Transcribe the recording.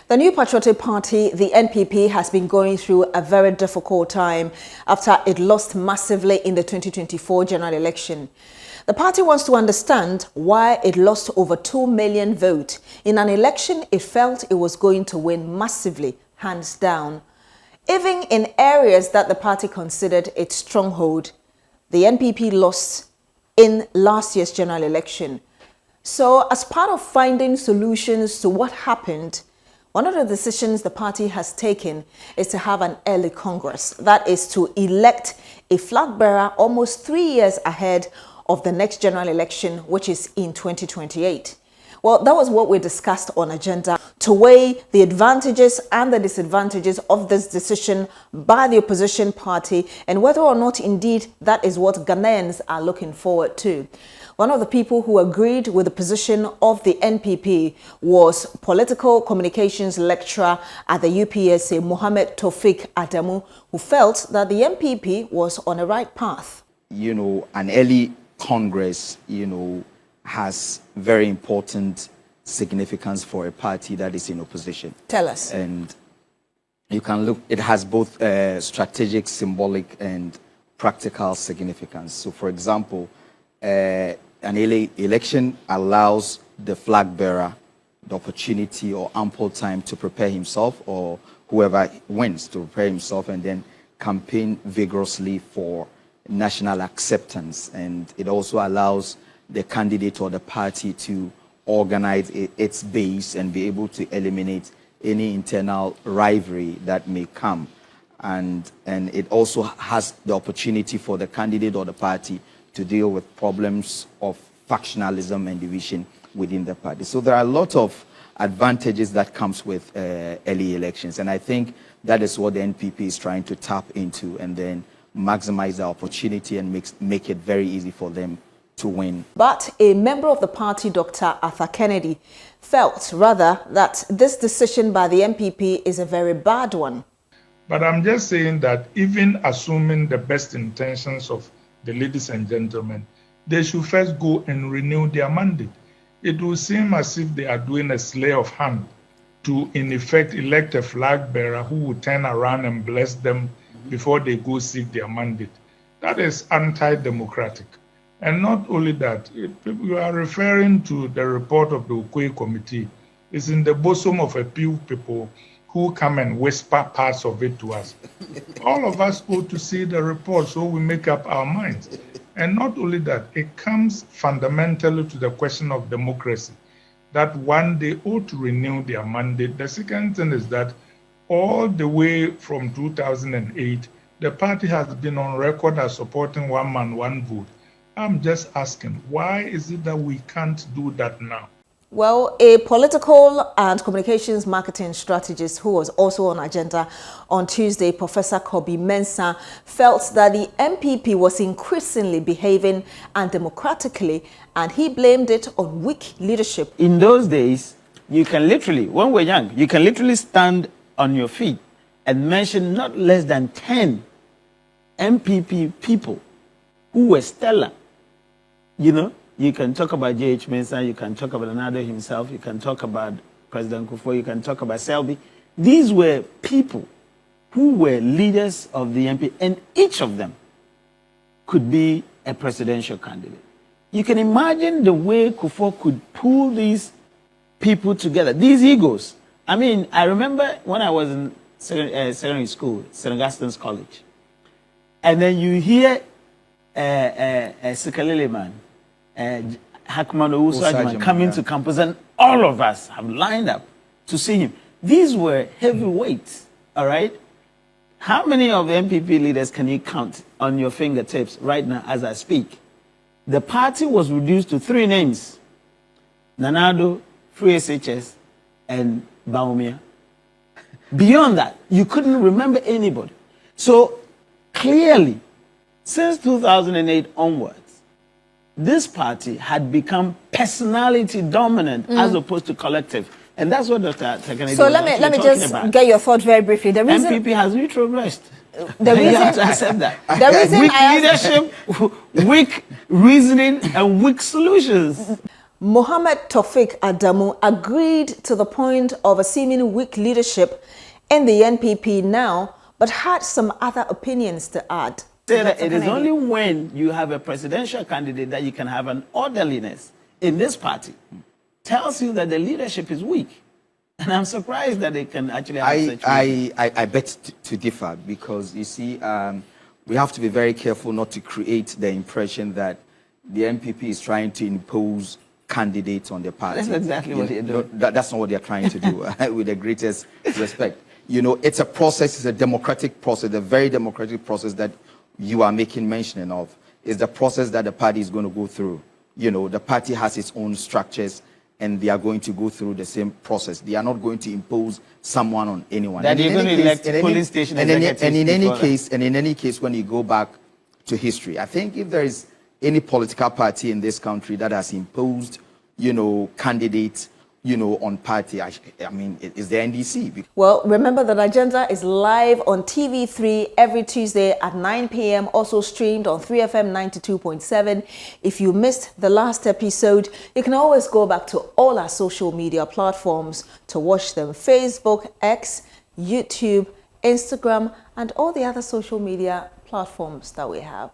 The new Patriotic Party, the NPP, has been going through a very difficult time after it lost massively in the 2024 general election. The party wants to understand why it lost over 2 million votes in an election it felt it was going to win massively, hands down. Even in areas that the party considered its stronghold, the NPP lost in last year's general election. So, as part of finding solutions to what happened, one of the decisions the party has taken is to have an early Congress. That is to elect a flag bearer almost 3 years ahead of the next general election, which is in 2028. Well, that was what we discussed on Agenda, to weigh the advantages and the disadvantages of this decision by the opposition party and whether or not indeed that is what Ghanaians are looking forward to. One of the people who agreed with the position of the NPP was political communications lecturer at the UPSA, Mohammed Tofik Adamu, who felt that the NPP was on the right path. An early Congress, has very important significance for a party that is in opposition. Tell us. And you can look, it has both strategic, symbolic, and practical significance. So, for example, an early election allows the flag bearer the opportunity or ample time to prepare himself, or whoever wins to prepare himself, and then campaign vigorously for national acceptance. And it also allows the candidate or the party to organize its base and be able to eliminate any internal rivalry that may come. And it also has the opportunity for the candidate or the party to deal with problems of factionalism and division within the party. So there are a lot of advantages that comes with early elections. And I think that is what the NPP is trying to tap into, and then maximize the opportunity and make it very easy for them to win. But a member of the party, Dr. Arthur Kennedy, felt rather that this decision by the NPP is a very bad one. But I'm just saying that even assuming the best intentions of the ladies and gentlemen, they should first go and renew their mandate. It will seem as if they are doing a sleight of hand to, in effect, elect a flag bearer who will turn around and bless them before they go seek their mandate. That is anti-democratic. And not only that, you are referring to the report of the Ukwe Committee. It's in the bosom of a few people who come and whisper parts of it to us. All of us ought to see the report so we make up our minds. And not only that, it comes fundamentally to the question of democracy, that one, they ought to renew their mandate. The second thing is that all the way from 2008, the party has been on record as supporting one man, one vote. I'm just asking, why is it that we can't do that now? Well, a political and communications marketing strategist who was also on Agenda on Tuesday, Professor Kobby Mensah, felt that the NPP was increasingly behaving undemocratically, and he blamed it on weak leadership. In those days, you can literally, when we're young, you can literally stand on your feet and mention not less than 10 NPP people who were stellar. You can talk about J.H. Mensah, you can talk about Adu himself, you can talk about President Kufuor, you can talk about Selby. These were people who were leaders of the NPP, and each of them could be a presidential candidate. You can imagine the way Kufuor could pull these people together, these egos. I mean, I remember when I was in secondary school, St. Augustine's College, and then you hear Sikalele man, Hakman Owusu coming to campus, and all of us have lined up to see him. These were heavyweights, all right? How many of the NPP leaders can you count on your fingertips right now as I speak? The party was reduced to 3 names: Nana Adu, Free SHS, and Baumia. Beyond that, you couldn't remember anybody. So clearly, since 2008 onwards, this party had become personality dominant as opposed to collective. And that's what Dr. Kennedy So let me just get your thought very briefly. The reason NPP has retrogressed. The reason, you have to accept that. The reason weak leadership, weak reasoning, and weak solutions. Mohammed Taufik Adamu agreed to the point of a seeming weak leadership in the NPP now, but had some other opinions to add. Say that it is only when you have a presidential candidate that you can have an orderliness in this party. Tells you that the leadership is weak. And I'm surprised that they can actually have such I bet to differ, because you see, we have to be very careful not to create the impression that the NPP is trying to impose candidates on the party. That's exactly what they're doing. That's not what they're trying to do, with the greatest respect. You know, it's a process, it's a democratic process, a very democratic process that you are making mention of. It's the process that the party is going to go through. You know, the party has its own structures, and they are going to go through the same process. They are not going to impose someone on anyone. That you're going to elect police station executives. And in any case, when you go back to history, I think if there is any political party in this country that has imposed, you know, candidates, you know, on party, I mean, it is the NDC. Well, remember that Agenda is live on TV3 every Tuesday at 9 p.m. Also streamed on 3FM 92.7. If you missed the last episode, you can always go back to all our social media platforms to watch them: Facebook, X, YouTube, Instagram, and all the other social media platforms that we have.